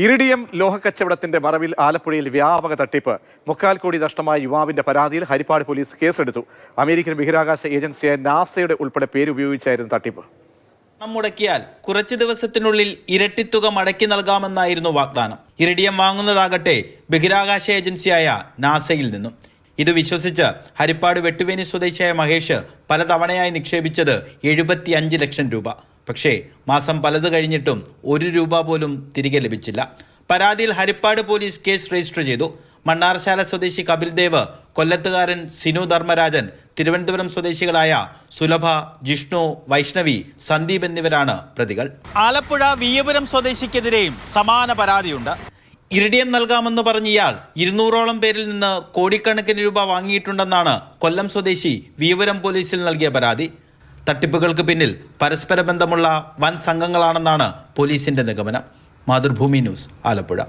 Iridium ലോഹക്കച്ചവടത്തിന്റെ മറവിൽ ആലപ്പുഴയിൽ വ്യാപക തട്ടിപ്പ്. 3/4 കോടി നഷ്ടമായ യുവാവിന്റെ പരാതിയിൽ ഹരിപ്പാട് പോലീസ് കേസെടുത്തു. അമേരിക്കൻ ബഹിരാകാശ ഏജൻസിയായ നാസയുടെ ഉൾപ്പെടെ പേരുപയോഗിച്ചായിരുന്നു തട്ടിപ്പ്. പണം മുടക്കിയാൽ കുറച്ചു ദിവസത്തിനുള്ളിൽ ഇരട്ടിത്തുക മടക്കി നൽകാമെന്നായിരുന്നു വാഗ്ദാനം. ഇറിഡിയം വാങ്ങുന്നതാകട്ടെ ബഹിരാകാശ ഏജൻസിയായ നാസയിൽ നിന്നും. ഇത് വിശ്വസിച്ച് ഹരിപ്പാട് വെട്ടുവേനി സ്വദേശിയായ മഹേഷ് പലതവണയായി നിക്ഷേപിച്ചത് 75 ലക്ഷം രൂപ. പക്ഷേ മാസം പലത് കഴിഞ്ഞിട്ടും 1 രൂപ പോലും തിരികെ ലഭിച്ചില്ല. പരാതിയിൽ ഹരിപ്പാട് പോലീസ് കേസ് രജിസ്റ്റർ ചെയ്തു. മണ്ണാർശാല സ്വദേശി കപിൽ ദേവ്, കൊല്ലത്തുകാരൻ സിനു ധർമ്മരാജൻ, തിരുവനന്തപുരം സ്വദേശികളായ സുലഭ, ജിഷ്ണു, വൈഷ്ണവി, സന്ദീപ് എന്നിവരാണ് പ്രതികൾ. ആലപ്പുഴ വിയ്യപുരം സ്വദേശിക്കെതിരെയും സമാന പരാതിയുണ്ട്. ഇറിഡിയം നൽകാമെന്ന് പറഞ്ഞ ഇയാൾ 200ഓളം പേരിൽ നിന്ന് കോടിക്കണക്കിന് രൂപ വാങ്ങിയിട്ടുണ്ടെന്നാണ് കൊല്ലം സ്വദേശി വിയ്യപുരം പോലീസിൽ നൽകിയ പരാതി. തട്ടിപ്പുകൾക്ക് പിന്നിൽ പരസ്പര ബന്ധമുള്ള വൻ സംഘങ്ങളാണെന്നാണ് പോലീസിന്റെ നിഗമനം. മാതൃഭൂമി ന്യൂസ്, ആലപ്പുഴ.